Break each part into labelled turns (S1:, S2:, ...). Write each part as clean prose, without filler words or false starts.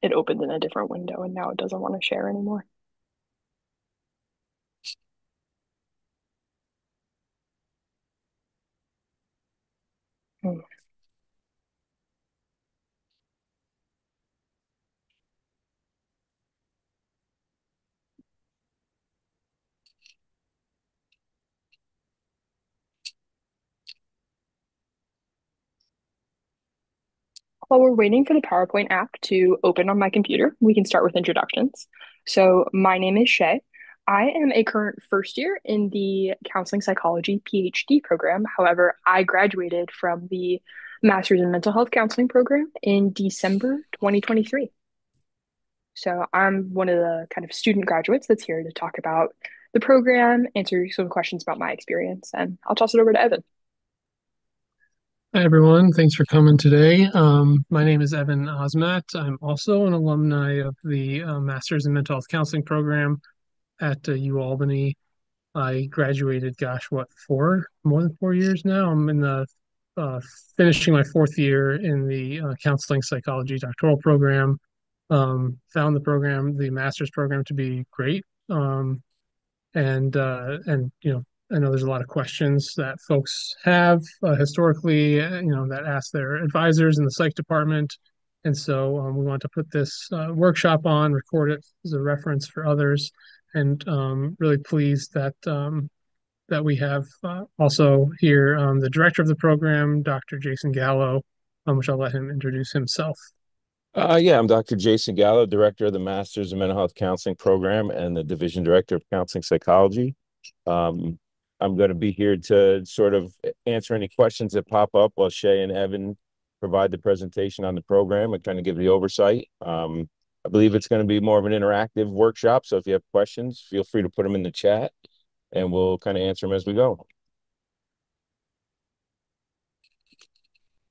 S1: it opened in a different window and now it doesn't want to share anymore. Hmm. While we're waiting for the PowerPoint app to open on my computer, we can start with introductions. So, my name is Shay. I am a current first year in the counseling psychology PhD program. However, I graduated from the Master's in Mental Health Counseling program in December 2023. So, I'm one of the kind of student graduates that's here to talk about the program, answer some questions about my experience, and I'll toss it over to Evan.
S2: Hi, everyone. Thanks for coming today. My name is Evan Osmat. I'm also an alumni of the Master's in Mental Health Counseling program at UAlbany. I graduated, gosh, what, more than 4 years now? I'm in the uh, finishing my fourth year in the counseling psychology doctoral program. Found the master's program, to be great. And I know there's a lot of questions that folks have historically, that ask their advisors in the psych department. And so we want to put this workshop on, record it as a reference for others, and really pleased that we have also here the director of the program, Dr. Jason Gallo, which I'll let him introduce himself.
S3: Yeah, I'm Dr. Jason Gallo, Director of the Masters in Mental Health Counseling Program and the Division Director of Counseling Psychology. Um, I'm going to be here to sort of answer any questions that pop up while Shay and Evan provide the presentation on the program and kind of give the oversight. I believe it's going to be more of an interactive workshop, so if you have questions, feel free to put them in the chat and we'll kind of answer them as we go.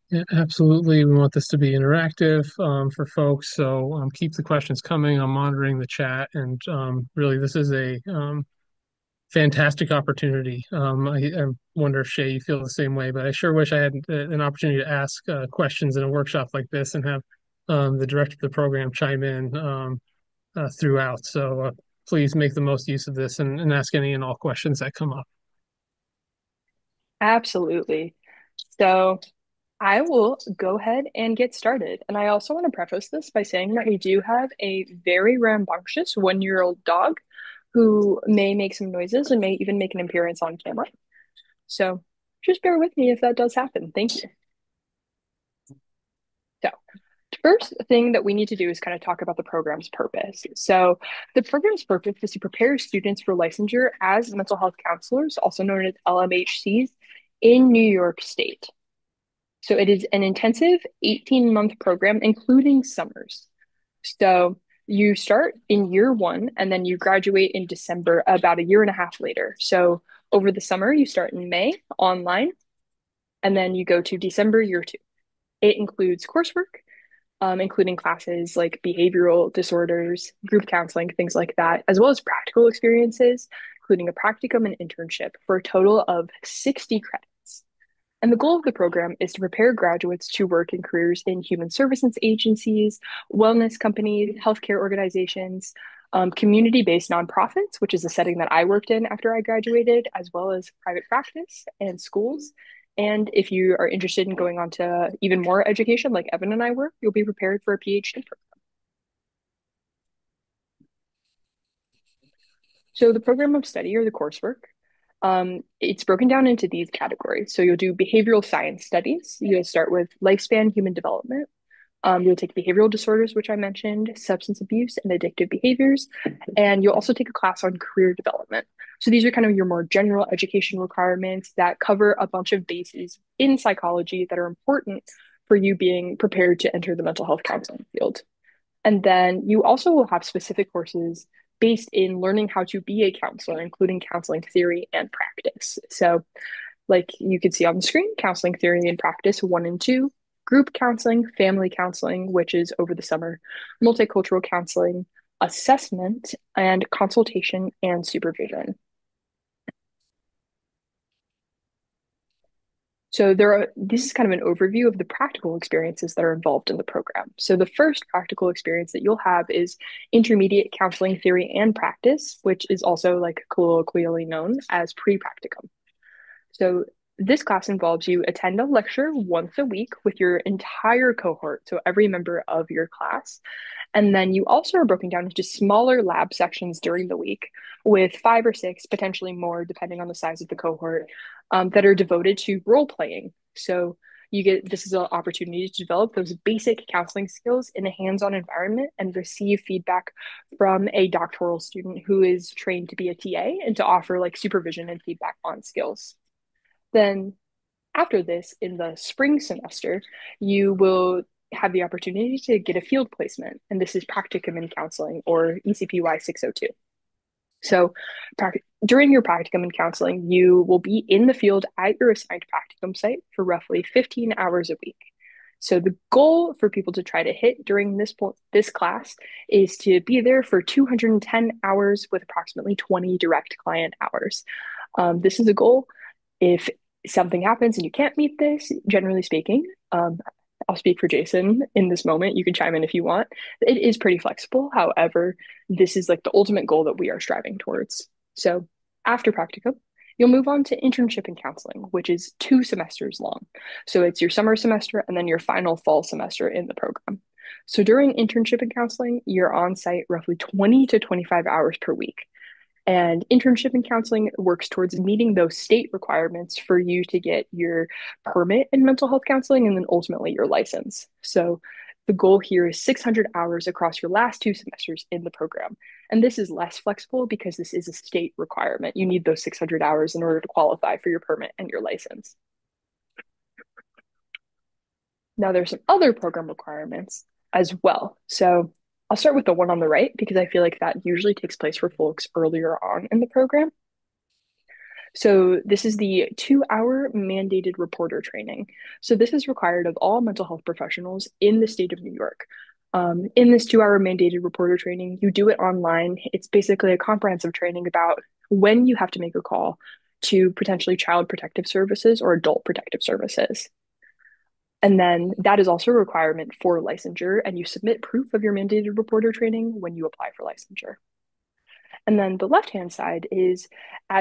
S2: Yeah, absolutely. We want this to be interactive for folks. So keep the questions coming. I'm monitoring the chat. And really, this is a fantastic opportunity. I wonder if Shay, you feel the same way, but I sure wish I had an opportunity to ask questions in a workshop like this and have the director of the program chime in throughout. So please make the most use of this and ask any and all questions that come up.
S1: Absolutely. So, I will go ahead and get started. And I also want to preface this by saying that we do have a very rambunctious 1-year-old dog who may make some noises and may even make an appearance on camera. So just bear with me if that does happen. Thank you. So, the first thing that we need to do is kind of talk about the program's purpose. So, the program's purpose is to prepare students for licensure as mental health counselors, also known as LMHCs, in New York State. So it is an intensive 18-month program, including summers. So you start in year one and then you graduate in December, about a year and a half later. So over the summer, you start in May online and then you go to December year two. It includes coursework, including classes like behavioral disorders, group counseling, things like that, as well as practical experiences, including a practicum and internship for a total of 60 credits. And the goal of the program is to prepare graduates to work in careers in human services agencies, wellness companies, healthcare organizations, community-based nonprofits, which is a setting that I worked in after I graduated, as well as private practice and schools. And if you are interested in going on to even more education, like Evan and I were, you'll be prepared for a PhD program. So the program of study or the coursework, it's broken down into these categories. So you'll do behavioral science studies. You'll start with lifespan human development. You'll take behavioral disorders, which I mentioned, substance abuse and addictive behaviors, and you'll also take a class on career development. So these are kind of your more general education requirements that cover a bunch of bases in psychology that are important for you being prepared to enter the mental health counseling field. And then you also will have specific courses based in learning how to be a counselor, including counseling theory and practice. So, like you can see on the screen, counseling theory and practice one and two, group counseling, family counseling, which is over the summer, multicultural counseling, assessment, and consultation and supervision. So this is kind of an overview of the practical experiences that are involved in the program. So the first practical experience that you'll have is intermediate counseling theory and practice, which is also like colloquially known as pre-practicum. So this class involves you attend a lecture once a week with your entire cohort, so every member of your class. And then you also are broken down into smaller lab sections during the week with 5 or 6, potentially more, depending on the size of the cohort, that are devoted to role playing. So this is an opportunity to develop those basic counseling skills in a hands-on environment and receive feedback from a doctoral student who is trained to be a TA and to offer like supervision and feedback on skills. Then after this, in the spring semester, you will have the opportunity to get a field placement, and this is practicum in counseling or ECPY 602. So during your practicum in counseling, you will be in the field at your assigned practicum site for roughly 15 hours a week. So the goal for people to try to hit during this class is to be there for 210 hours with approximately 20 direct client hours. This is a goal. If something happens and you can't meet this, generally speaking, I'll speak for Jason in this moment. You can chime in if you want. It is pretty flexible. However, this is like the ultimate goal that we are striving towards. So after practicum, you'll move on to internship in counseling, which is 2 semesters long. So it's your summer semester and then your final fall semester in the program. So during internship in counseling, you're on site roughly 20 to 25 hours per week. And internship in counseling works towards meeting those state requirements for you to get your permit in mental health counseling and then ultimately your license. So the goal here is 600 hours across your last 2 semesters in the program. And this is less flexible because this is a state requirement. You need those 600 hours in order to qualify for your permit and your license. Now, there's some other program requirements as well. So I'll start with the one on the right because I feel like that usually takes place for folks earlier on in the program. So this is the 2-hour mandated reporter training. So this is required of all mental health professionals in the state of New York. In this 2-hour mandated reporter training, you do it online. It's basically a comprehensive training about when you have to make a call to potentially child protective services or adult protective services. And then that is also a requirement for licensure, and you submit proof of your mandated reporter training when you apply for licensure. And then the left-hand side is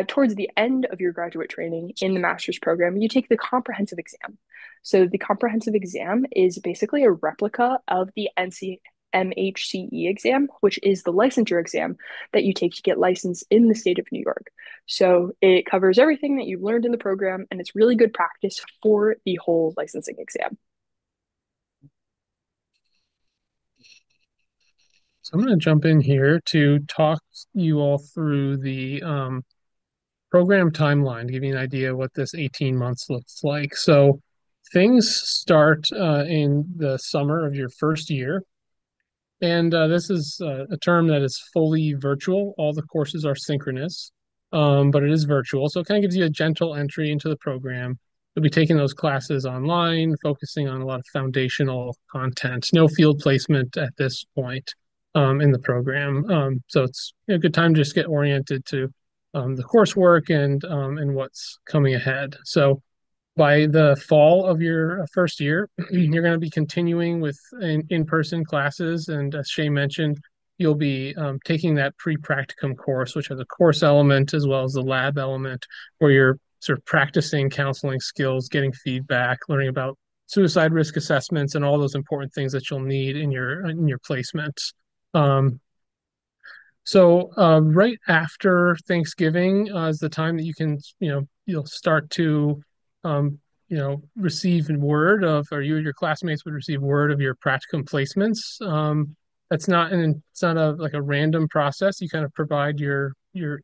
S1: towards the end of your graduate training in the master's program, you take the comprehensive exam. So the comprehensive exam is basically a replica of the MHCE exam, which is the licensure exam that you take to get licensed in the state of New York. So it covers everything that you've learned in the program, and it's really good practice for the whole licensing exam.
S2: So I'm going to jump in here to talk you all through the program timeline to give you an idea what this 18 months looks like. So things start in the summer of your first year. And this is a term that is fully virtual. All the courses are synchronous, but it is virtual. So it kind of gives you a gentle entry into the program. You'll be taking those classes online, focusing on a lot of foundational content. No field placement at this point in the program. So it's a good time to just get oriented to the coursework and what's coming ahead. So by the fall of your first year, you're going to be continuing with in-person classes. And as Shay mentioned, you'll be taking that pre-practicum course, which has a course element as well as the lab element, where you're sort of practicing counseling skills, getting feedback, learning about suicide risk assessments, and all those important things that you'll need in your placements. So right after Thanksgiving is the time that you can, you'll start to, receive word of, or you and your classmates would receive word of your practicum placements. It's not a like a random process. You kind of provide your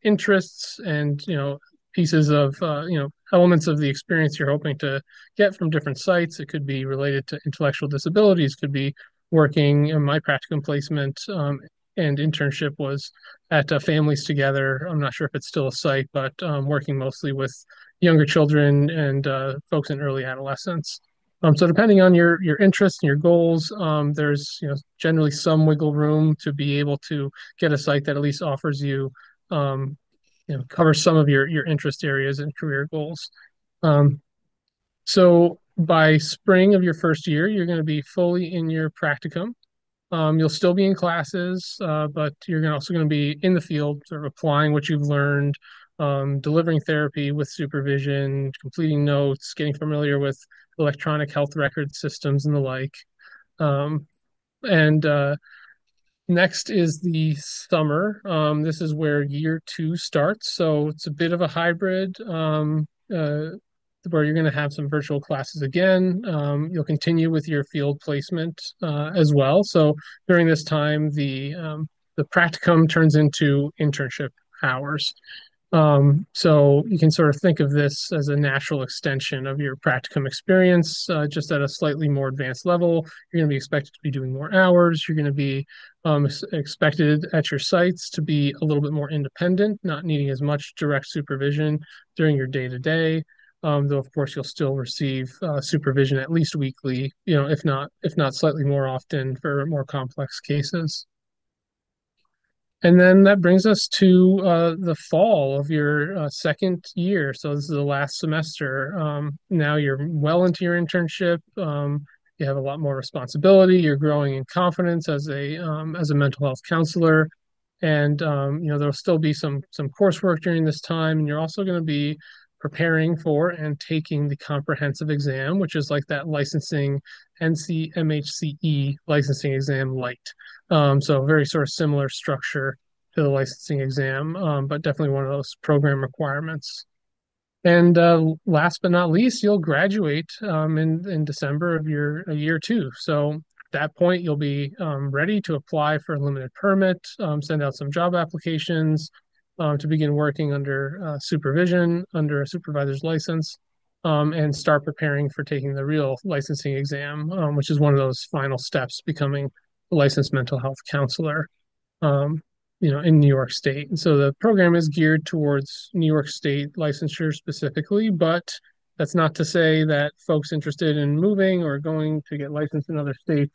S2: interests and pieces of elements of the experience you're hoping to get from different sites. It could be related to intellectual disabilities, could be working in my practicum placement and internship was at Families Together. I'm not sure if it's still a site, but working mostly with younger children and folks in early adolescence. So depending on your interests and your goals, there's generally some wiggle room to be able to get a site that at least offers you covers some of your interest areas and career goals. Um, So by spring of your first year, you're going to be fully in your practicum. You'll still be in classes, but also going to be in the field, sort of applying what you've learned, delivering therapy with supervision, completing notes, getting familiar with electronic health record systems and the like. Um, and Next is the summer. This is where year two starts. So it's a bit of a hybrid, where you're going to have some virtual classes again. You'll continue with your field placement as well. So during this time, the practicum turns into internship hours. So you can sort of think of this as a natural extension of your practicum experience, just at a slightly more advanced level. You're going to be expected to be doing more hours. You're going to be expected at your sites to be a little bit more independent, not needing as much direct supervision during your day to day. Though of course you'll still receive supervision at least weekly, if not slightly more often for more complex cases. And then that brings us to the fall of your second year. So this is the last semester. Now you're well into your internship. You have a lot more responsibility. You're growing in confidence as a mental health counselor, and there'll still be some coursework during this time. And you're also going to be preparing for and taking the comprehensive exam, which is like that licensing NCMHCE licensing exam light. So very sort of similar structure to the licensing exam, but definitely one of those program requirements. And last but not least, you'll graduate in December of your year two. So at that point, you'll be ready to apply for a limited permit, send out some job applications to begin working under supervision, under a supervisor's license, and start preparing for taking the real licensing exam, which is one of those final steps, becoming a licensed mental health counselor um, in New York State. And so the program is geared towards New York State licensure specifically, but that's not to say that folks interested in moving or going to get licensed in other states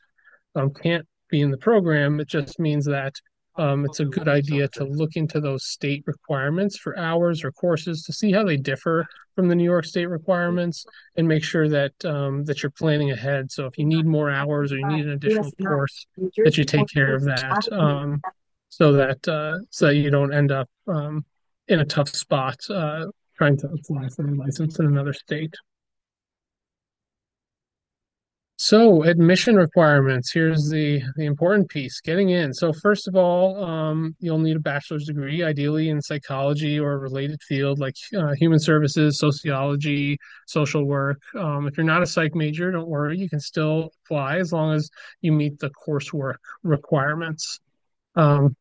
S2: can't be in the program. It just means that it's a good idea to look into those state requirements for hours or courses to see how they differ from the New York State requirements and make sure that you're planning ahead. So if you need more hours or you need an additional course, that you take care of that, so that you don't end up in a tough spot trying to apply for a license in another state. So admission requirements. Here's the important piece, getting in. So first of all, you'll need a bachelor's degree, ideally in psychology or a related field like human services, sociology, social work. If you're not a psych major, don't worry, you can still apply as long as you meet the coursework requirements. Um,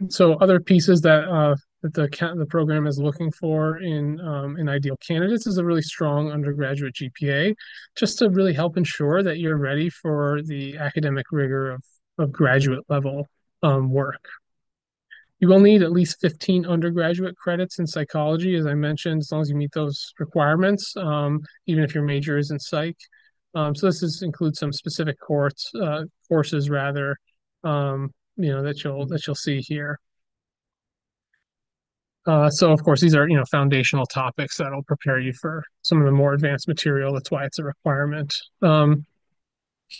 S2: so other pieces that the program is looking for in ideal candidates is a really strong undergraduate GPA, just to really help ensure that you're ready for the academic rigor of graduate level work. You will need at least 15 undergraduate credits in psychology, as I mentioned, as long as you meet those requirements, even if your major is in psych. So includes some specific courses rather, that you'll see here. So of course, these are, foundational topics that'll prepare you for some of the more advanced material. That's why it's a requirement.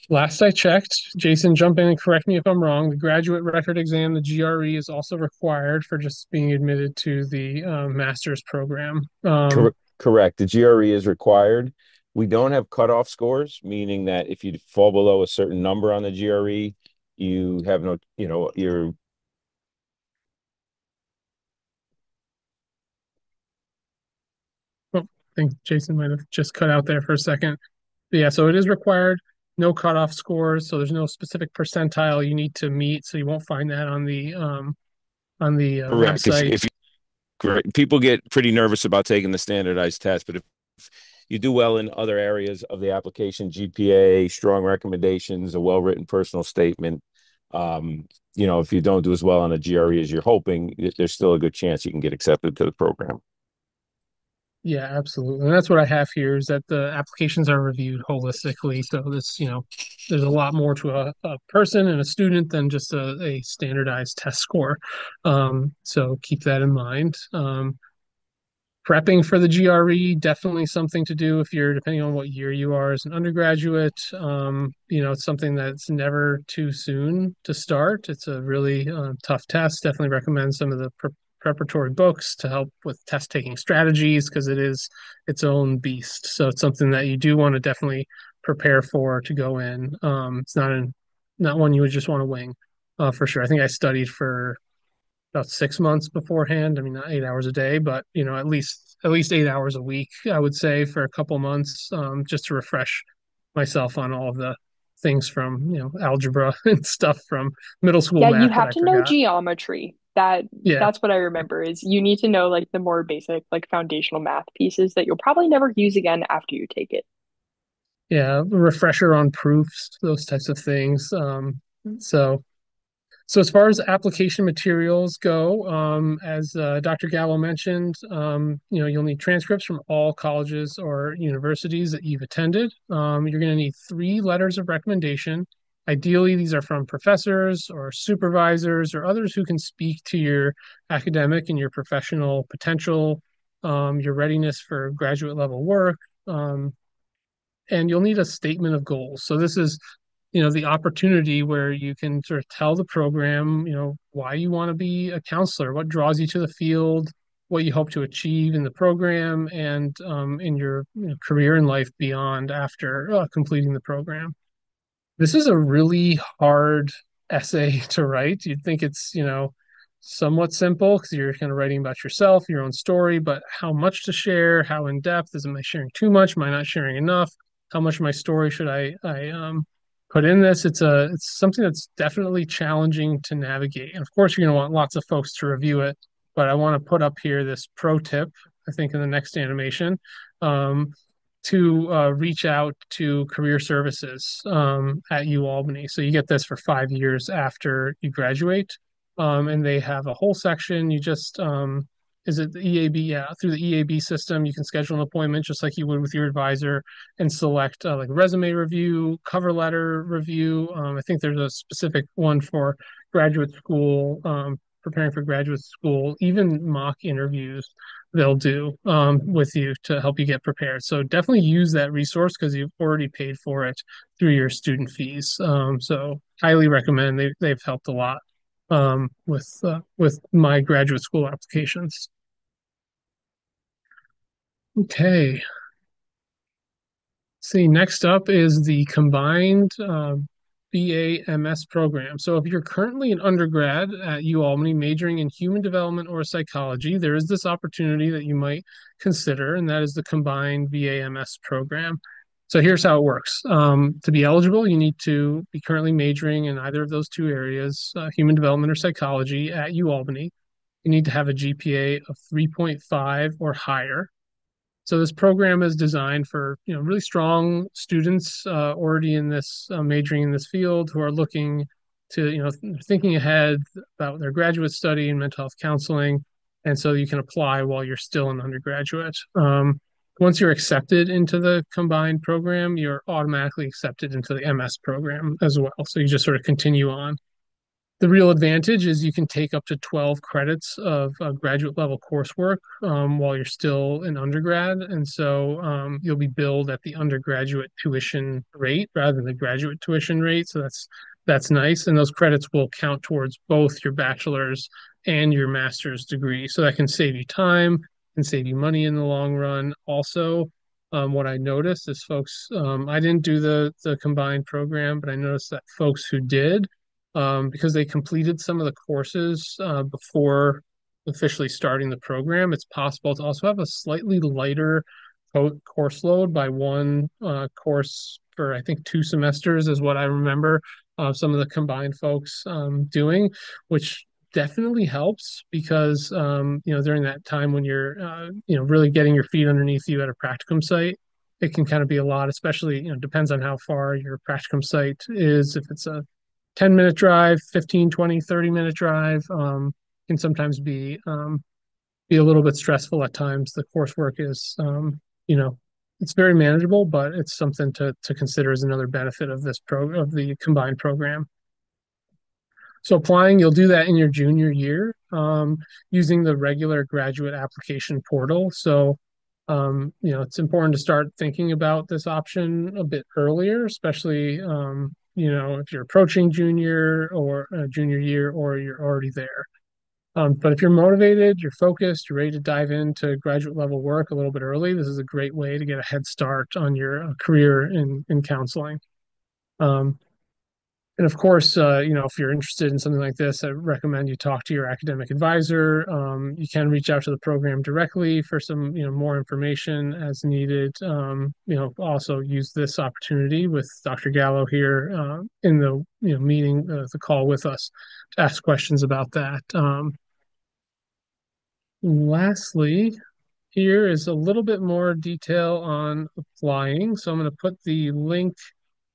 S2: Last I checked, Jason, jump in and correct me if I'm wrong. The graduate record exam, the GRE, is also required for just being admitted to the master's program.
S3: Correct. The GRE is required. We don't have cutoff scores, meaning that if you fall below a certain number on the GRE, you have no, you're
S2: Oh, I think Jason might have just cut out there for a second. But yeah, so it is required. No cutoff scores, so there's no specific percentile you need to meet. So you won't find that on the
S3: correct.
S2: website.
S3: If you Correct. People get pretty nervous about taking the standardized test, but if you do well in other areas of the application, GPA, strong recommendations, a well-written personal statement, if you don't do as well on a GRE as you're hoping, there's still a good chance you can get accepted to the program.
S2: Yeah, absolutely. And that's what I have here is that the applications are reviewed holistically. So there's a lot more to a person and a student than just a standardized test score. So keep that in mind. Prepping for the GRE, definitely something to do if you're, depending on what year you are as an undergraduate. It's something that's never too soon to start. It's a really tough test. Definitely recommend some of the preparatory books to help with test taking strategies because it is its own beast. So it's something that you do want to definitely prepare for to go in. It's not one you would just want to wing, for sure. I think I studied for about 6 months beforehand. I mean, not 8 hours a day, but at least 8 hours a week, I would say, for a couple months, just to refresh myself on all of the things from algebra and stuff from middle school
S1: Yeah, you
S2: math that
S1: have
S2: I
S1: to know
S2: forgot.
S1: geometry.
S2: Yeah,
S1: That's what I remember is you need to know like the more basic like foundational math pieces that you'll probably never use again after you take it.
S2: yeah, a refresher on proofs, those types of things. So So as far as application materials go, as Dr. Gallo mentioned, you'll need transcripts from all colleges or universities that you've attended. You're going to need 3 letters of recommendation. Ideally, these are from professors or supervisors or others who can speak to your academic and your professional potential, your readiness for graduate level work, um, and you'll need a statement of goals. So this is the opportunity where you can sort of tell the program, why you want to be a counselor, what draws you to the field, what you hope to achieve in the program, and in your career and life beyond after completing the program. This is a really hard essay to write. You'd think it's, somewhat simple because you're kind of writing about yourself, your own story, but how much to share, how in depth, is am I sharing too much? Am I not sharing enough? How much of my story should I put in this? It's something that's definitely challenging to navigate. And of course, you're going to want lots of folks to review it, but I want to put up here this pro tip, I think in the next animation. Um, to reach out to career services at UAlbany. So you get this for 5 years after you graduate. And they have a whole section. Is it the EAB? Yeah, through the EAB system, you can schedule an appointment just like you would with your advisor and select like resume review, cover letter review. I think there's a specific one for graduate school, preparing for graduate school, even mock interviews they'll do with you to help you get prepared. So definitely use that resource because you've already paid for it through your student fees. So highly recommend. They've helped a lot with my graduate school applications. Okay. See, next up is the combined BA/MS program. So if you're currently an undergrad at UAlbany majoring in human development or psychology, there is this opportunity that you might consider, and that is the combined BA/MS program. So here's how it works. To be eligible, you need to be currently majoring in either of those two areas, human development or psychology at UAlbany. You need to have a GPA of 3.5 or higher. So this program is designed for really strong students already in this majoring in this field who are looking to thinking ahead about their graduate study in mental health counseling, and so you can apply while you're still an undergraduate. Once you're accepted into the combined program, you're automatically accepted into the MS program as well. So you just sort of continue on. The real advantage is you can take up to 12 credits of graduate level coursework while you're still an undergrad. And so you'll be billed at the undergraduate tuition rate rather than the graduate tuition rate. So that's nice. And those credits will count towards both your bachelor's and your master's degree. So that can save you time and save you money in the long run. Also, what I noticed is I didn't do the combined program, but I noticed that folks who did, because they completed some of the courses before officially starting the program, it's possible to also have a slightly lighter course load by one course for, I think, 2 semesters, is what I remember some of the combined folks doing, which definitely helps because, during that time when you're, really getting your feet underneath you at a practicum site, it can kind of be a lot, especially, depends on how far your practicum site is. If it's a 10-minute drive, 15, 20, 30-minute drive, can sometimes be a little bit stressful at times. The coursework is, you know, it's very manageable, but it's something to consider as another benefit of this of the combined program. So applying, you'll do that in your junior year using the regular graduate application portal. So, it's important to start thinking about this option a bit earlier, especially, if you're approaching junior year or you're already there. But if you're motivated, you're focused, you're ready to dive into graduate level work a little bit early, this is a great way to get a head start on your career in counseling. Um, and of course, if you're interested in something like this, I recommend you talk to your academic advisor. You can reach out to the program directly for some, more information as needed. Also use this opportunity with Dr. Gallo here in the meeting, the call with us, to ask questions about that. Lastly, here is a little bit more detail on applying. So I'm going to put the link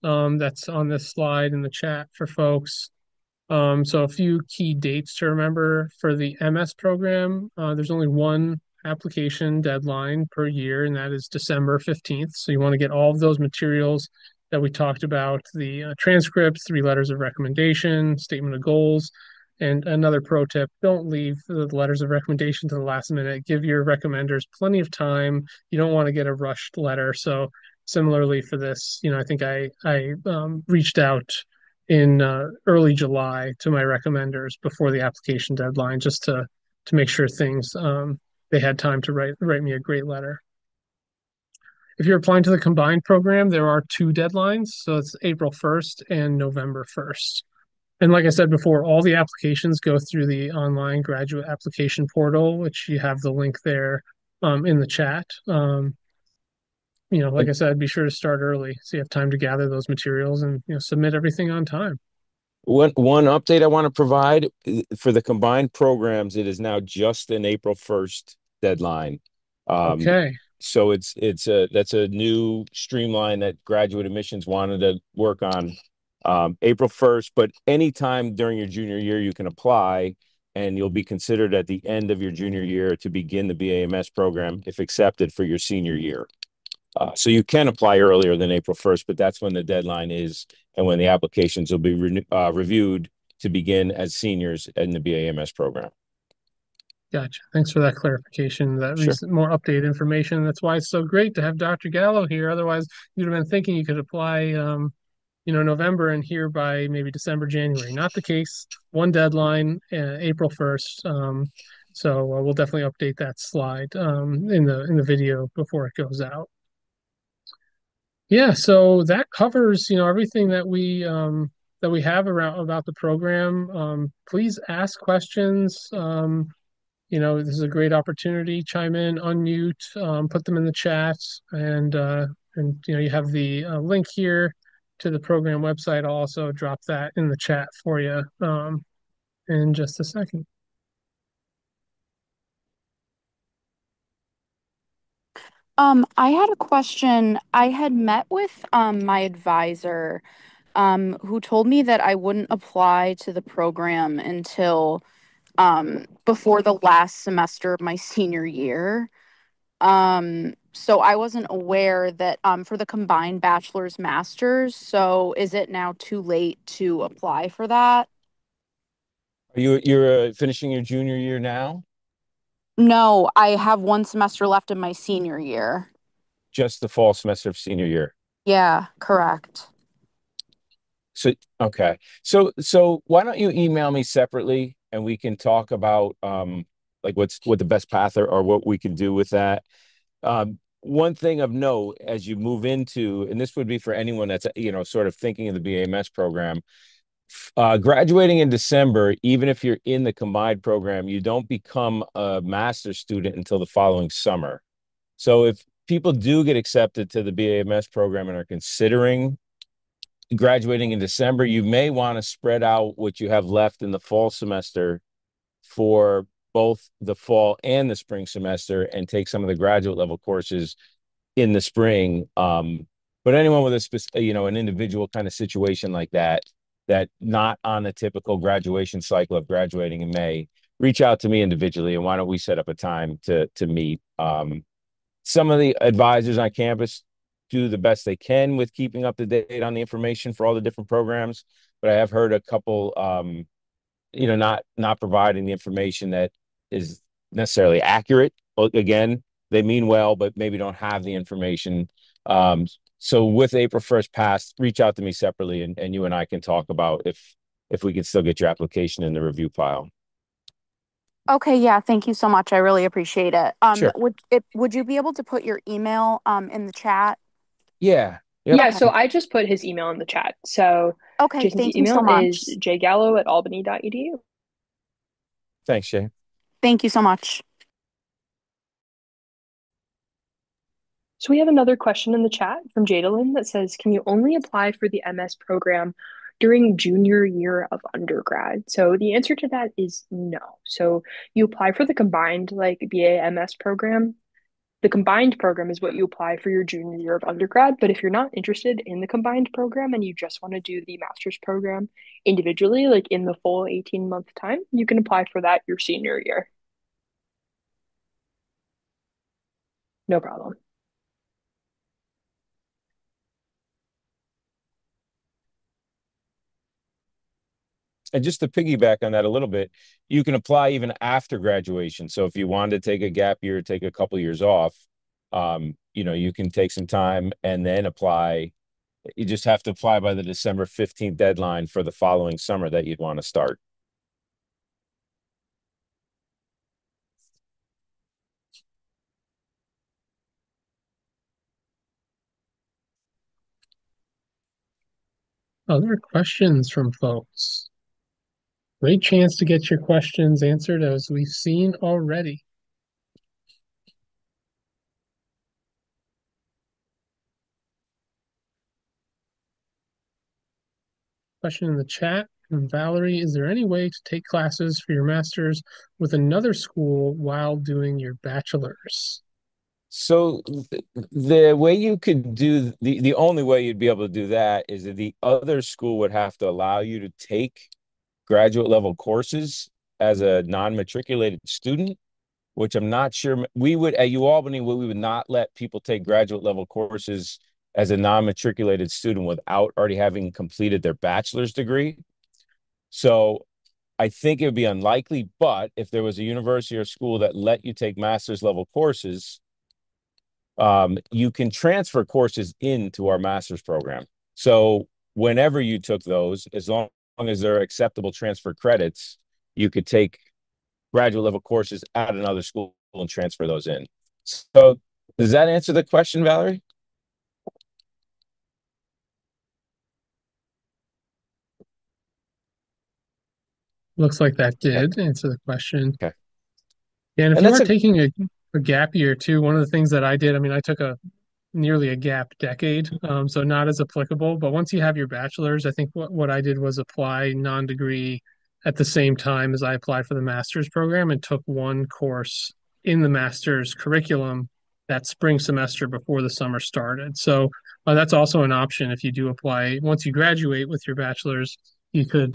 S2: that's on this slide in the chat for folks. So a few key dates to remember for the MS program. There's only one application deadline per year, and that is December 15th. So you want to get all of those materials that we talked about, the transcripts, 3 letters of recommendation, statement of goals. And another pro tip, don't leave the letters of recommendation to the last minute. Give your recommenders plenty of time. You don't want to get a rushed letter. So similarly for this, I think I reached out in early July to my recommenders before the application deadline, just to make sure things they had time to write me a great letter. If you're applying to the combined program, there are 2 deadlines, so it's April 1st and November 1st. And like I said before, all the applications go through the online graduate application portal, which you have the link there in the chat. Like I said, be sure to start early so you have time to gather those materials and submit everything on time.
S3: One update I want to provide for the combined programs, it is now just an April 1st deadline. Um,
S2: Okay.
S3: so that's a new streamline that graduate admissions wanted to work on, April 1st, but anytime during your junior year you can apply, and you'll be considered at the end of your junior year to begin the BAMS program if accepted for your senior year. So you can apply earlier than April 1st, but that's when the deadline is and when the applications will be reviewed to begin as seniors in the BAMS program.
S2: Gotcha. Thanks for that clarification, that
S3: Sure.
S2: recent, more updated information. That's why it's so great to have Dr. Gallo here. Otherwise, you'd have been thinking you could apply, November and here by maybe December, January. Not the case. One deadline, April 1st. So we'll definitely update that slide in the video before it goes out. Yeah, so that covers, everything that we have around about the program. Please ask questions. This is a great opportunity. Chime in, unmute, put them in the chat, and you have the link here to the program website. I'll also drop that in the chat for you in just a second.
S4: I had a question. I had met with my advisor, who told me that I wouldn't apply to the program until before the last semester of my senior year. So I wasn't aware that for the combined bachelor's master's, so is it now too late to apply for that?
S3: You're finishing your junior year now?
S4: No, I have one semester left in my senior year.
S3: Just the fall semester of senior year.
S4: Yeah, correct.
S3: So okay. So why don't you email me separately and we can talk about like what the best path or what we can do with that. One thing of note as you move into, and this would be for anyone that's sort of thinking of the BAMS program, graduating in December, even if you're in the combined program, you don't become a master's student until the following summer. So if people do get accepted to the BAMS program and are considering graduating in December, you may want to spread out what you have left in the fall semester for both the fall and the spring semester and take some of the graduate level courses in the spring. But anyone with an individual kind of situation like that, that not on the typical graduation cycle of graduating in May, reach out to me individually, and why don't we set up a time to meet? Some of the advisors on campus do the best they can with keeping up to date on the information for all the different programs, but I have heard a couple not providing the information that is necessarily accurate. Again, they mean well, but maybe don't have the information. Um, so with April 1st passed, reach out to me separately, and you and I can talk about if we can still get your application in the review file.
S4: Okay, yeah, thank you so much. I really appreciate it.
S3: Sure.
S4: Would you be able to put your email in the chat?
S3: Yeah. Yep.
S1: Yeah,
S4: Okay.
S1: so I just put his email in the chat. So
S4: Okay,
S1: Jason's
S4: thank you so
S1: email is
S4: much.
S1: jgallo@albany.edu.
S3: Thanks, Shay.
S4: Thank you so much.
S1: So we have another question in the chat from Jadalyn that says, can you only apply for the MS program during junior year of undergrad? So the answer to that is no. So you apply for the combined like BA MS program. The combined program is what you apply for your junior year of undergrad. But if you're not interested in the combined program and you just want to do the master's program individually, like in the full 18-month time, you can apply for that your senior year. No problem.
S3: And just to piggyback on that a little bit, you can apply even after graduation. So if you wanted to take a gap year, take a couple years off, you can take some time and then apply. You just have to apply by the December 15th deadline for the following summer that you'd want to start.
S2: Other questions from folks? Great chance to get your questions answered as we've seen already. Question in the chat from Valerie: is there any way to take classes for your master's with another school while doing your bachelor's?
S3: So the way you could do the only way you'd be able to do that is that the other school would have to allow you to take graduate level courses as a non-matriculated student, which I'm not sure we would at UAlbany, we would not let people take graduate level courses as a non-matriculated student without already having completed their bachelor's degree. So I think it would be unlikely, but if there was a university or school that let you take master's level courses, you can transfer courses into our master's program. So whenever you took those, as long as they're acceptable transfer credits, you could take graduate level courses at another school and transfer those in. So does that answer the question, Valerie?
S2: Looks like that
S3: Okay.
S2: did answer the question.
S3: Okay.
S2: And if
S3: And
S2: you
S3: that's
S2: are
S3: a
S2: taking a gap year too, one of the things that I did, I mean, I took a nearly a gap decade, so not as applicable. But once you have your bachelor's, I think what I did was apply non-degree at the same time as I applied for the master's program and took one course in the master's curriculum that spring semester before the summer started. So that's also an option if you do apply. Once you graduate with your bachelor's, you could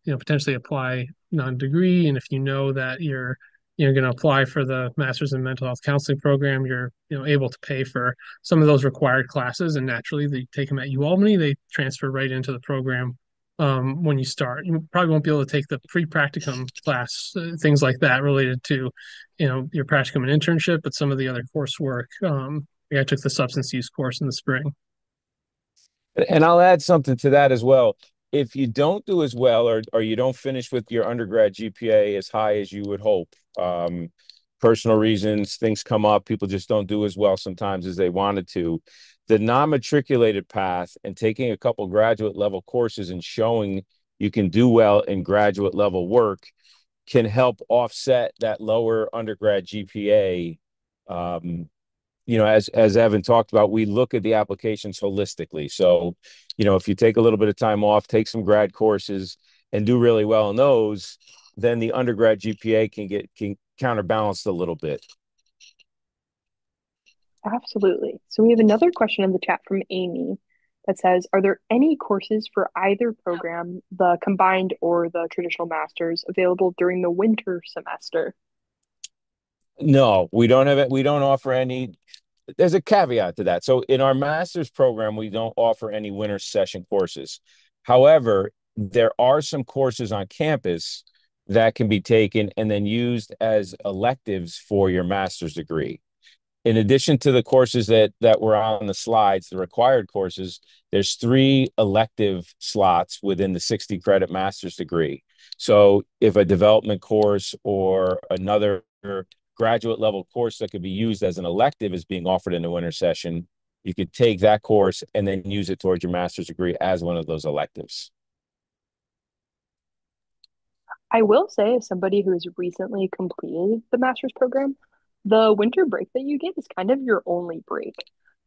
S2: potentially apply non-degree, and if you know that you're going to apply for the master's in mental health counseling program, you're able to pay for some of those required classes, and naturally they take them at UAlbany. They transfer right into the program when you start. You probably won't be able to take the pre-practicum class, things like that related to, your practicum and internship, but some of the other coursework. I took the substance use course in the spring.
S3: And I'll add something to that as well. If you don't do as well or you don't finish with your undergrad GPA as high as you would hope, personal reasons, things come up, people just don't do as well sometimes as they wanted to. The non-matriculated path and taking a couple graduate level courses and showing you can do well in graduate level work can help offset that lower undergrad GPA. As Evan talked about, we look at the applications holistically. So, if you take a little bit of time off, take some grad courses and do really well in those, then the undergrad GPA can counterbalance a little bit.
S1: Absolutely. So we have another question in the chat from Amy that says, are there any courses for either program, the combined or the traditional masters, available during the winter semester?
S3: No, we don't have it. We don't offer any. There's a caveat to that. So in our master's program, we don't offer any winter session courses. However, there are some courses on campus that can be taken and then used as electives for your master's degree. In addition to the courses that were on the slides, the required courses, there's three elective slots within the 60 credit master's degree. So if a development course or another graduate level course that could be used as an elective is being offered in the winter session, you could take that course and then use it towards your master's degree as one of those electives.
S1: I will say, as somebody who has recently completed the master's program, the winter break that you get is kind of your only break.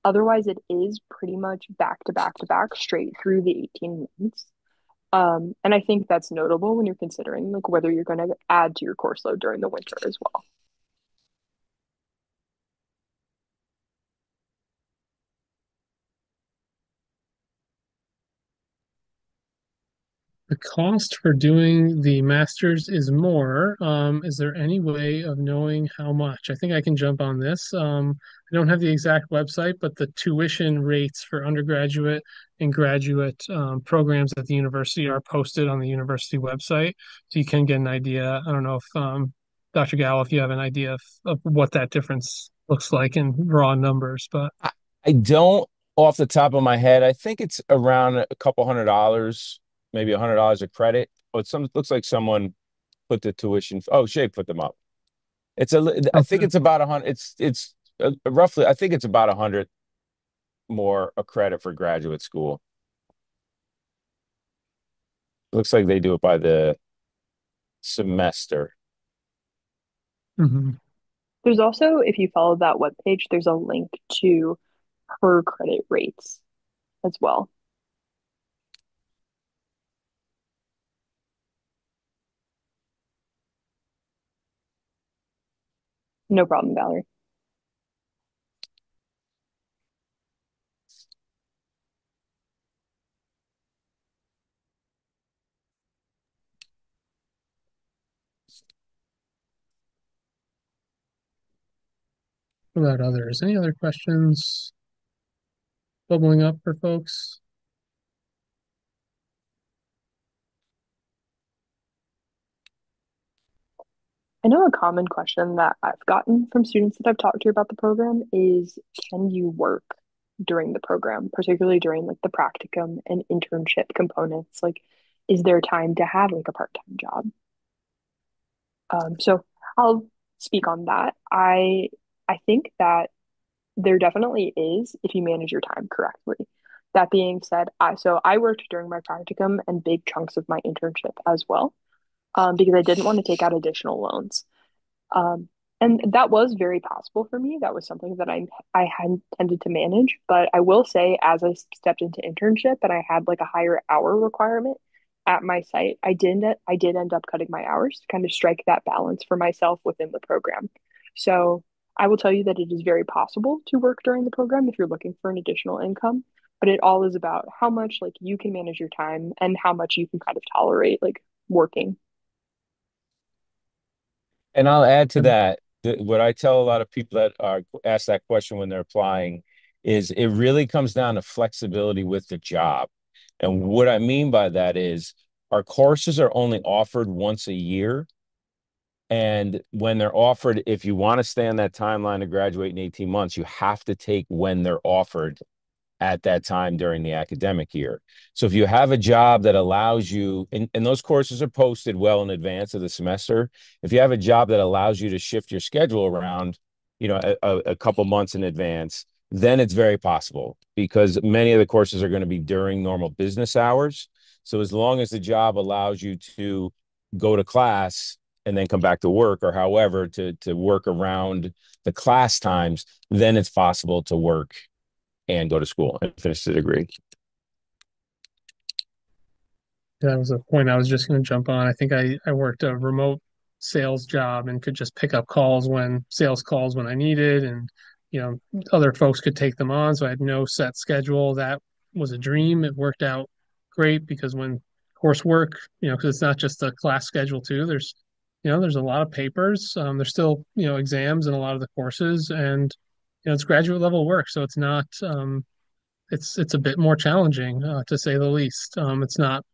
S1: Otherwise, it is pretty much back to back to back straight through the 18 months. And I think that's notable when you're considering like whether you're going to add to your course load during the winter as well.
S2: The cost for doing the master's is more. Is there any way of knowing how much? I think I can jump on this. I don't have the exact website, but the tuition rates for undergraduate and graduate programs at the university are posted on the university website. So you can get an idea. I don't know if Dr. Gallo, if you have an idea of what that difference looks like in raw numbers, but
S3: I don't off the top of my head. I think it's around a couple $100, maybe $100 a credit. Oh, some looks like someone put the tuition. Oh, Shay put them up. I think
S2: okay.
S3: it's about 100. It's roughly. I think it's about 100 more a credit for graduate school. Looks like they do it by the semester.
S2: Mhm.
S1: There's also, if you follow that webpage, there's a link to per credit rates as well. No problem, Valerie.
S2: What about others? Any other questions bubbling up for folks?
S1: I know a common question that I've gotten from students that I've talked to about the program is, can you work during the program, particularly during like the practicum and internship components? Like, is there time to have like a part-time job? So I'll speak on that. I think that there definitely is if you manage your time correctly. That being said, I worked during my practicum and big chunks of my internship as well, because I didn't want to take out additional loans. Um, and that was very possible for me. That was something that I hadn't tended to manage. But I will say, as I stepped into internship and I had like a higher hour requirement at my site, I did end up cutting my hours to kind of strike that balance for myself within the program. So I will tell you that it is very possible to work during the program if you're looking for an additional income. But it all is about how much like you can manage your time and how much you can kind of tolerate like working.
S3: And I'll add to that, what I tell a lot of people that are ask that question when they're applying is it really comes down to flexibility with the job. And what I mean by that is our courses are only offered once a year. And when they're offered, if you want to stay on that timeline to graduate in 18 months, you have to take when they're offered at that time during the academic year. So if you have a job that allows you, and those courses are posted well in advance of the semester, if you have a job that allows you to shift your schedule around, a couple months in advance, then it's very possible because many of the courses are going to be during normal business hours. So as long as the job allows you to go to class and then come back to work or however to work around the class times, then it's possible to work and go to school and finish the degree.
S2: That was a point I was just going to jump on. I think I worked a remote sales job and could just pick up sales calls when I needed, and other folks could take them on. So I had no set schedule. That was a dream. It worked out great because when coursework, because it's not just a class schedule too. There's a lot of papers. There's still exams in a lot of the courses, and it's graduate level work, so it's not. It's a bit more challenging to say the least. It's not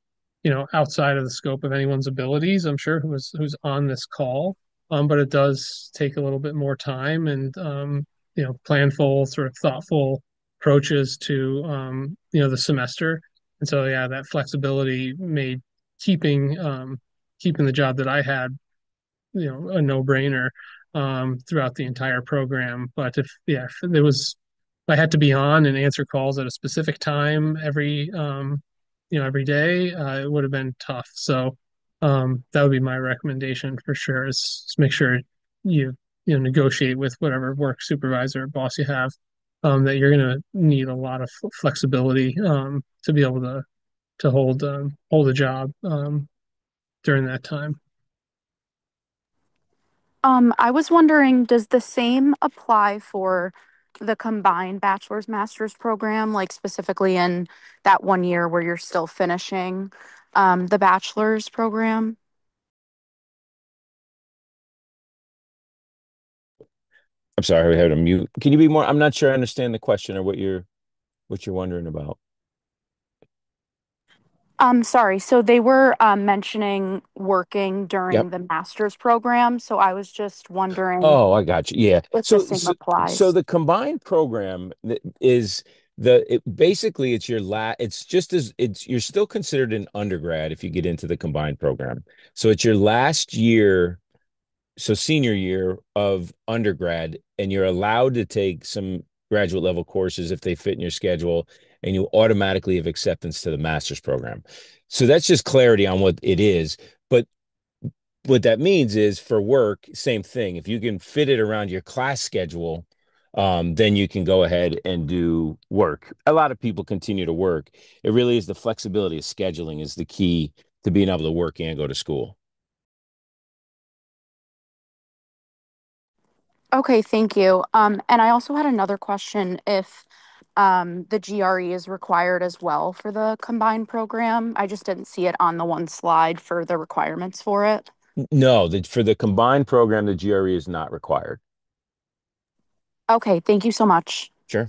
S2: outside of the scope of anyone's abilities, I'm sure, who's on this call. But it does take a little bit more time and planful, sort of thoughtful approaches to the semester. And so yeah, that flexibility made keeping keeping the job that I had, a no-brainer throughout the entire program. But if there was, if I had to be on and answer calls at a specific time every day, it would have been tough. So that would be my recommendation for sure. Is make sure you negotiate with whatever work supervisor or boss you have, that you're going to need a lot of flexibility to be able to hold a job during that time.
S4: I was wondering, does the same apply for the combined bachelor's master's program, like specifically in that 1 year where you're still finishing the bachelor's program?
S3: I'm sorry, we had a mute. Can you be more? I'm not sure I understand the question or what you're wondering about.
S4: Sorry. So they were mentioning working
S3: Yep.
S4: during the master's program. So I was just wondering
S3: Oh, I got you. Yeah.
S4: if the
S3: So,
S4: same
S3: so
S4: applies.
S3: the combined program is basically it's your it's just as it's you're still considered an undergrad if you get into the combined program. So it's your last year, so senior year of undergrad, and you're allowed to take some graduate level courses if they fit in your schedule, and you automatically have acceptance to the master's program. So that's just clarity on what it is. But what that means is for work, same thing. If you can fit it around your class schedule, then you can go ahead and do work. A lot of people continue to work. It really is the flexibility of scheduling is the key to being able to work and go to school.
S4: Okay, thank you. And I also had another question if the GRE is required as well for the combined program. I just didn't see it on the one slide for the requirements for it.
S3: No, for the combined program, the GRE is not required.
S4: Okay, thank you so much.
S3: Sure.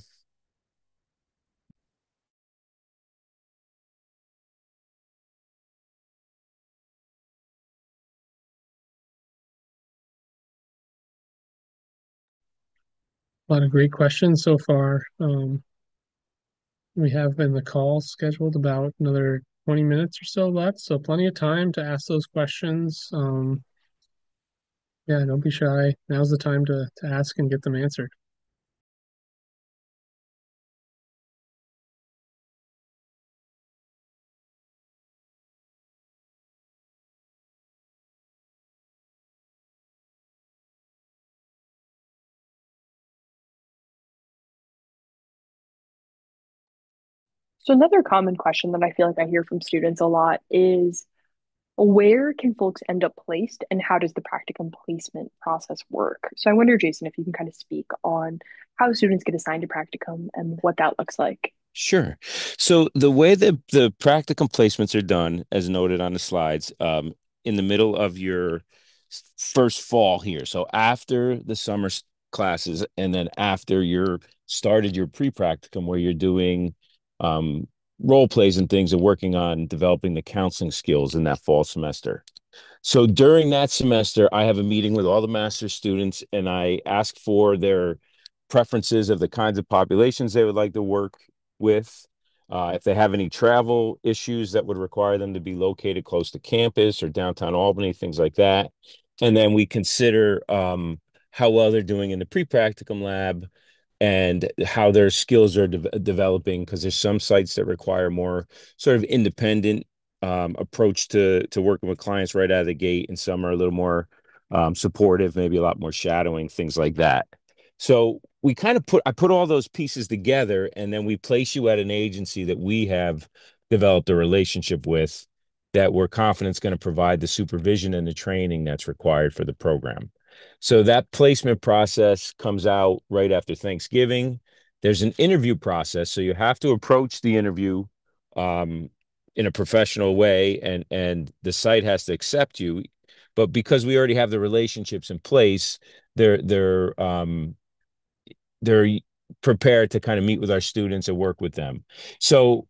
S2: A lot of great questions so far. We have in the call scheduled about another 20 minutes or so left, so plenty of time to ask those questions. Yeah, don't be shy. Now's the time to ask and get them answered.
S1: So another common question that I feel like I hear from students a lot is where can folks end up placed and how does the practicum placement process work? So I wonder, Jason, if you can kind of speak on how students get assigned to practicum and what that looks like.
S3: Sure. So the way that the practicum placements are done, as noted on the slides, in the middle of your first fall here. So after the summer classes, and then after you're started your pre-practicum, where you're doing um, role plays and things, and working on developing the counseling skills in that fall semester. So during that semester, I have a meeting with all the master's students, and I ask for their preferences of the kinds of populations they would like to work with. If they have any travel issues that would require them to be located close to campus or downtown Albany, things like that. And then we consider how well they're doing in the pre-practicum lab and how their skills are developing, because there's some sites that require more sort of independent approach to working with clients right out of the gate, and some are a little more supportive, maybe a lot more shadowing, things like that. So we kind of I put all those pieces together, and then we place you at an agency that we have developed a relationship with, that we're confident is going to provide the supervision and the training that's required for the program. So that placement process comes out right after Thanksgiving. There's an interview process, so you have to approach the interview um, in a professional way, and the site has to accept you. But because we already have the relationships in place, they're prepared to kind of meet with our students and work with them. So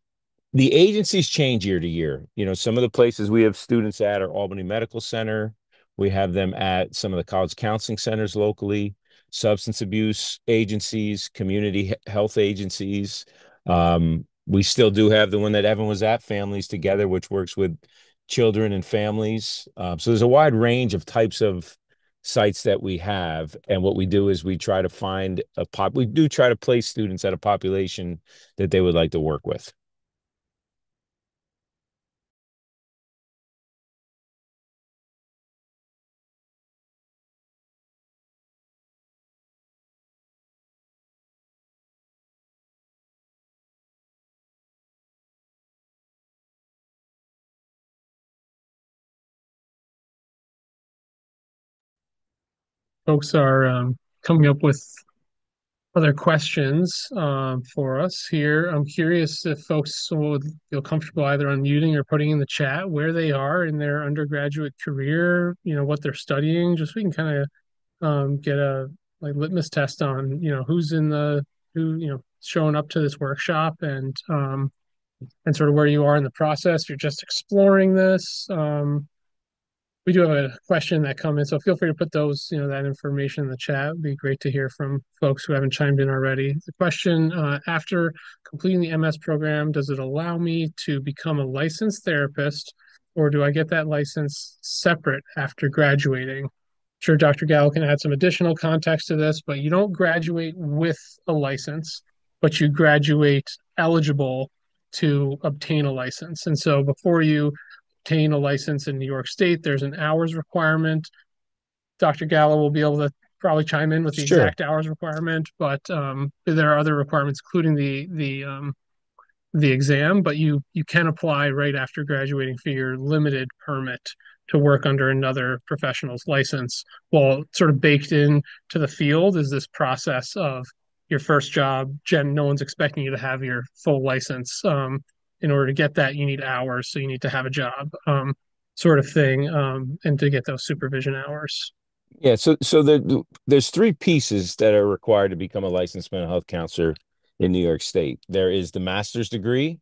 S3: The agencies change year to year. You know, some of the places we have students at are Albany Medical Center. We have them at some of the college counseling centers locally, substance abuse agencies, community health agencies. We still do have the one that Evan was at, Families Together, which works with children and families. So there's a wide range of types of sites that we have. And what we do is we try to find we do try to place students at a population that they would like to work with.
S2: Folks are coming up with other questions for us here. I'm curious if folks would feel comfortable either unmuting or putting in the chat where they are in their undergraduate career, what they're studying, just so we can kind of get a like litmus test on, who's in who, showing up to this workshop and sort of where you are in the process. You're just exploring this. We do have a question that come in, so feel free to put those, that information in the chat. It'd be great to hear from folks who haven't chimed in already. The question, after completing the MS program, does it allow me to become a licensed therapist, or do I get that license separate after graduating? Sure, Dr. Gallo can add some additional context to this, but you don't graduate with a license, but you graduate eligible to obtain a license. And so before you obtain a license in New York State, there's an hours requirement. Dr. Gallo will be able to probably chime in with the
S3: Sure.
S2: exact hours requirement, but there are other requirements, including the exam, but you can apply right after graduating for your limited permit to work under another professional's license. Well, sort of baked in to the field is this process of your first job. No one's expecting you to have your full license. In order to get that, you need hours, so you need to have a job, sort of thing, and to get those supervision hours.
S3: Yeah, there's three pieces that are required to become a licensed mental health counselor in New York State. There is the master's degree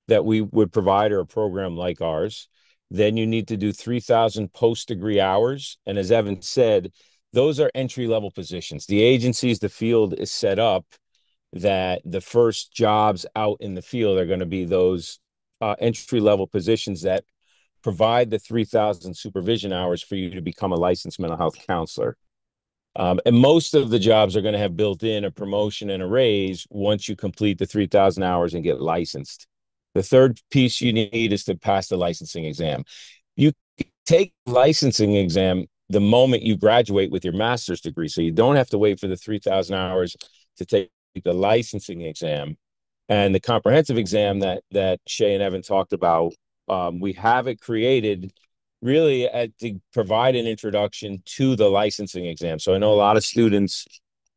S3: that we would provide, or a program like ours. Then you need to do 3,000 post-degree hours. And as Evan said, those are entry-level positions. The agencies, the field is set up that the first jobs out in the field are going to be those entry-level positions that provide the 3,000 supervision hours for you to become a licensed mental health counselor. And most of the jobs are going to have built in a promotion and a raise once you complete the 3,000 hours and get licensed. The third piece you need is to pass the licensing exam. You take the licensing exam the moment you graduate with your master's degree, so you don't have to wait for the 3,000 hours to take the licensing exam. And the comprehensive exam that Shay and Evan talked about, we have it created really to provide an introduction to the licensing exam. So I know a lot of students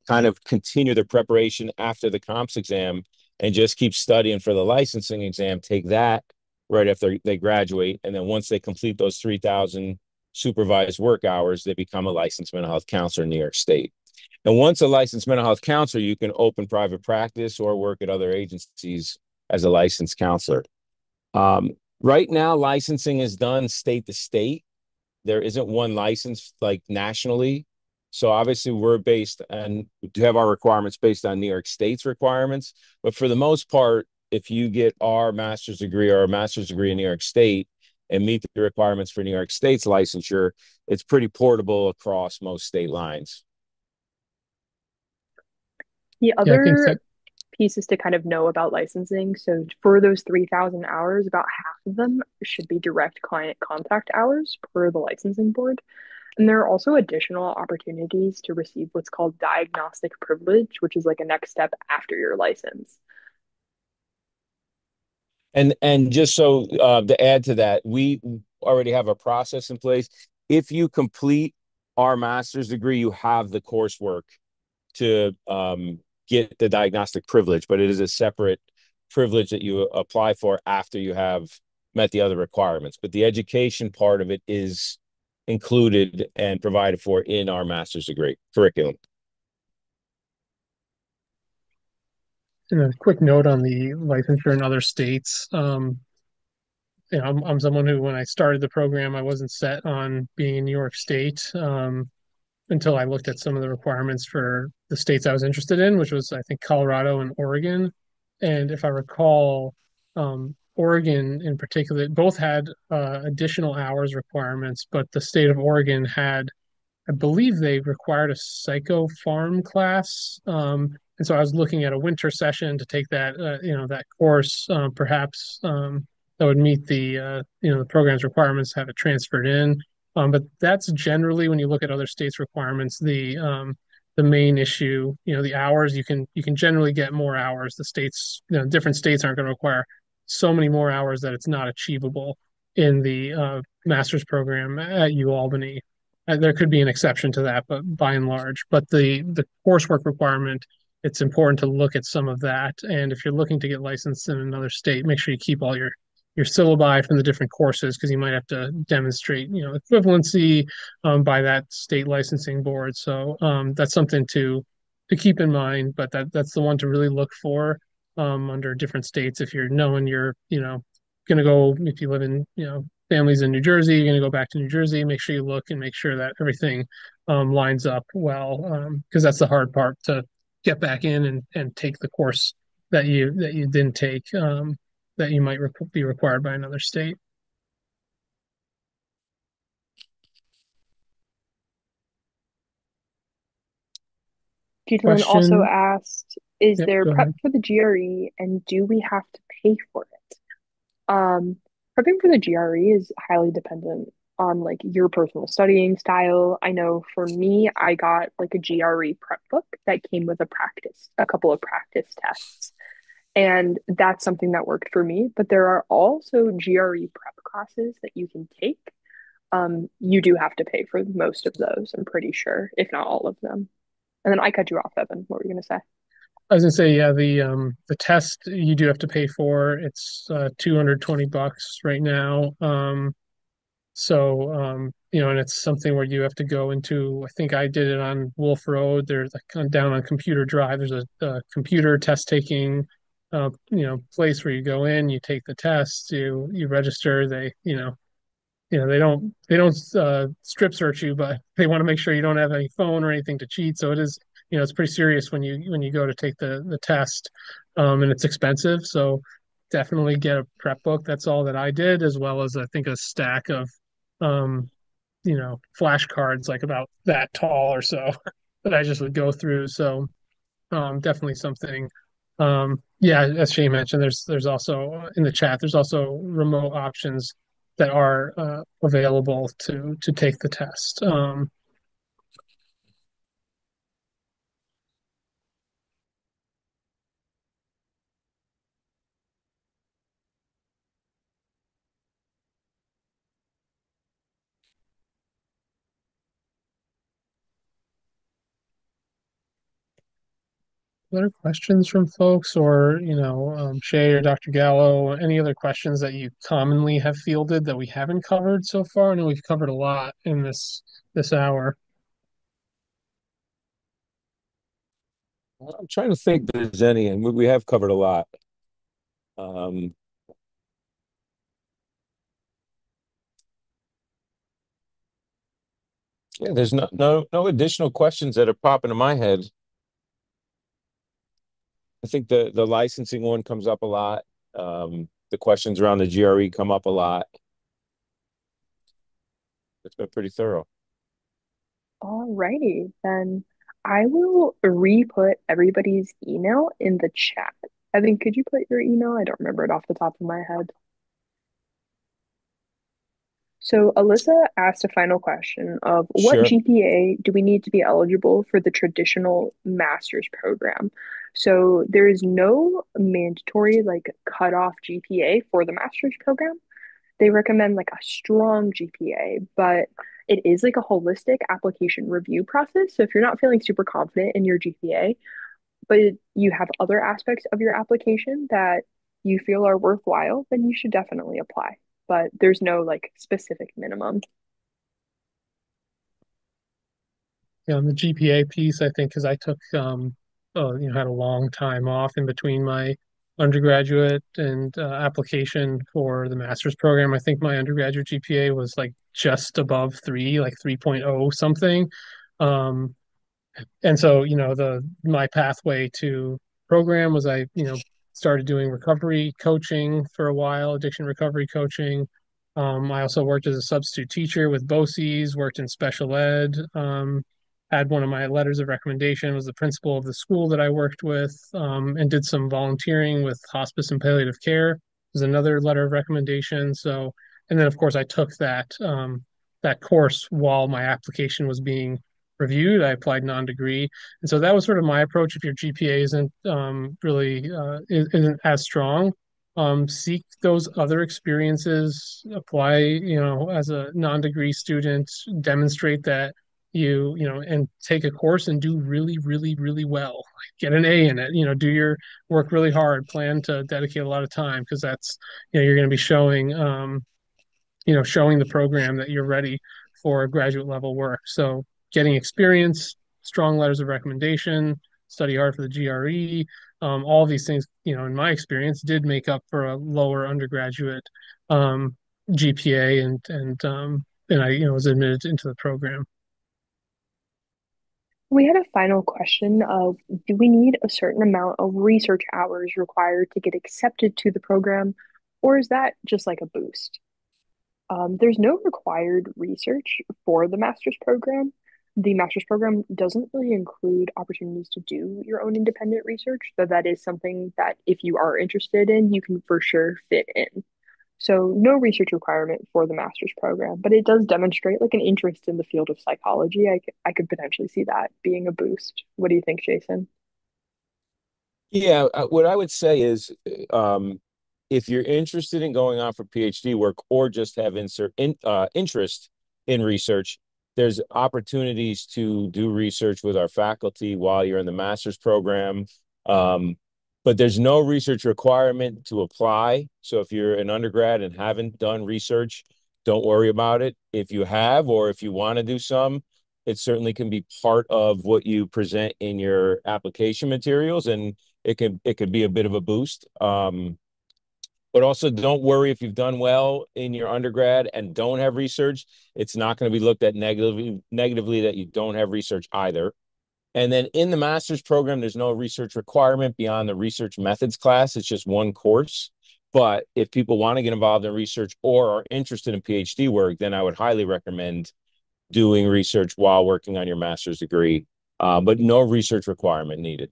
S3: kind of continue their preparation after the comps exam and just keep studying for the licensing exam, take that right after they graduate. And then once they complete those 3,000 supervised work hours, they become a licensed mental health counselor in New York State. And once a licensed mental health counselor, you can open private practice or work at other agencies as a licensed counselor. Right now, licensing is done state to state. There isn't one license like nationally. So obviously we're based and do have our requirements based on New York State's requirements. But for the most part, if you get our master's degree or a master's degree in New York State and meet the requirements for New York State's licensure, it's pretty portable across most state lines.
S1: The
S2: Yeah, I think
S1: other
S2: that
S1: pieces to kind of know about licensing. So for those 3,000 hours, about half of them should be direct client contact hours per the licensing board. And there are also additional opportunities to receive what's called diagnostic privilege, which is like a next step after your license.
S3: And just so to add to that, we already have a process in place. If you complete our master's degree, you have the coursework to get the diagnostic privilege, but it is a separate privilege that you apply for after you have met the other requirements. But the education part of it is included and provided for in our master's degree curriculum.
S2: and a quick note on the licensure in other states. I'm someone who, when I started the program, I wasn't set on being in New York State until I looked at some of the requirements for the states I was interested in, which was, I think, Colorado and Oregon. And if I recall, Oregon in particular, both had additional hours requirements, but the state of Oregon had, I believe they required a psycho farm class. And so I was looking at a winter session to take that, that course, perhaps that would meet the program's requirements, have it transferred in. But that's generally, when you look at other states' requirements, the main issue. The hours, you can generally get more hours. The states, different states aren't going to require so many more hours that it's not achievable in the master's program at UAlbany. There could be an exception to that, but by and large, but the coursework requirement, it's important to look at some of that. And if you're looking to get licensed in another state, make sure you keep all your syllabi from the different courses, because you might have to demonstrate, equivalency by that state licensing board. So that's something to keep in mind. But that's the one to really look for under different states. If you're knowing you're, going to go, if you live in, families in New Jersey, you're going to go back to New Jersey, make sure you look and make sure that everything lines up well, because that's the hard part, to get back in and take the course that you didn't take, that you might be required by another state.
S1: Ghislaine also
S2: Question.
S1: asked, is
S2: Yep,
S1: there
S2: go
S1: prep
S2: ahead.
S1: for the GRE and do we have to pay for it? Prepping for the GRE is highly dependent on like your personal studying style. I know for me, I got like a GRE prep book that came with a couple of practice tests. And that's something that worked for me. But there are also GRE prep classes that you can take. You do have to pay for most of those, I'm pretty sure, if not all of them. And then I cut you off, Evan. What were you gonna say?
S2: I was gonna say, yeah, the test you do have to pay for. It's $220 right now. And it's something where you have to go into, I think I did it on Wolf Road. There's like down on Computer Drive, there's a computer test taking place where you go in, you take the test, you register, they don't strip search you, but they want to make sure you don't have any phone or anything to cheat. So it is, it's pretty serious when you go to take the test, and it's expensive. So definitely get a prep book. That's all that I did, as well as I think a stack of um, flashcards like about that tall or so that I just would go through. So definitely something. Yeah, as Shay mentioned, there's also in the chat, there's also remote options that are available to take the test. Other questions from folks, or Shay or Dr. Gallo, any other questions that you commonly have fielded that we haven't covered so far? I know we've covered a lot in this hour.
S3: I'm trying to think if there's any, and we have covered a lot. Um, yeah, there's no additional questions that are popping in my head. I think the licensing one comes up a lot. The questions around the GRE come up a lot. It's been pretty thorough.
S1: Alrighty, then I will re-put everybody's email in the chat. Evan, could you put your email? I don't remember it off the top of my head. So Alyssa asked a final question of what
S3: Sure.
S1: GPA do we need to be eligible for the traditional master's program? So there is no mandatory like cutoff GPA for the master's program. They recommend like a strong GPA, but it is like a holistic application review process. So if you're not feeling super confident in your GPA, but you have other aspects of your application that you feel are worthwhile, then you should definitely apply. But there's no like specific minimum.
S2: Yeah, on the GPA piece, I think, because I took had a long time off in between my undergraduate and application for the master's program. I think my undergraduate GPA was like just above three, like 3.0 something. Um, and so the my pathway to program was I started doing recovery coaching for a while, addiction recovery coaching. I also worked as a substitute teacher with BOCES, worked in special ed. Had one of my letters of recommendation was the principal of the school that I worked with, and did some volunteering with hospice and palliative care. Was another letter of recommendation. So, and then of course I took that course while my application was being reviewed. I applied non-degree, and so that was sort of my approach. If your GPA isn't really isn't as strong, seek those other experiences. Apply, as a non-degree student, demonstrate that and take a course and do really, really, really well. Get an A in it. Do your work really hard. Plan to dedicate a lot of time because that's you're going to be showing the program that you're ready for graduate level work. So getting experience, strong letters of recommendation, study hard for the GRE, all of these things, in my experience, did make up for a lower undergraduate um, GPA, and I, was admitted into the program.
S1: We had a final question of, do we need a certain amount of research hours required to get accepted to the program, or is that just like a boost? There's no required research for the master's program. The master's program doesn't really include opportunities to do your own independent research, though that is something that if you are interested in, you can for sure fit in. So no research requirement for the master's program, but it does demonstrate like an interest in the field of psychology. I could potentially see that being a boost. What do you think, Jason?
S3: Yeah, what I would say is, if you're interested in going on for PhD work or just have interest in research, there's opportunities to do research with our faculty while you're in the master's program. Um, but there's no research requirement to apply. So if you're an undergrad and haven't done research, don't worry about it. If you have, or if you want to do some, it certainly can be part of what you present in your application materials, and it could be a bit of a boost. But also don't worry if you've done well in your undergrad and don't have research. It's not going to be looked at negatively that you don't have research either. And then in the master's program, there's no research requirement beyond the research methods class. It's just one course. But if people want to get involved in research or are interested in PhD work, then I would highly recommend doing research while working on your master's degree. But no research requirement needed.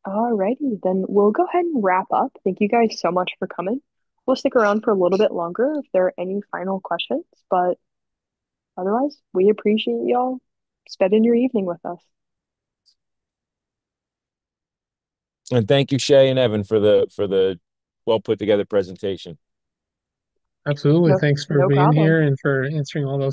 S1: Alrighty, then we'll go ahead and wrap up. Thank you guys so much for coming. We'll stick around for a little bit longer if there are any final questions, but otherwise, we appreciate y'all spending your evening with us.
S3: And thank you, Shay and Evan, for the well put together presentation.
S2: Absolutely.
S1: No,
S2: Thanks for
S1: no
S2: being
S1: problem.
S2: here and for answering all those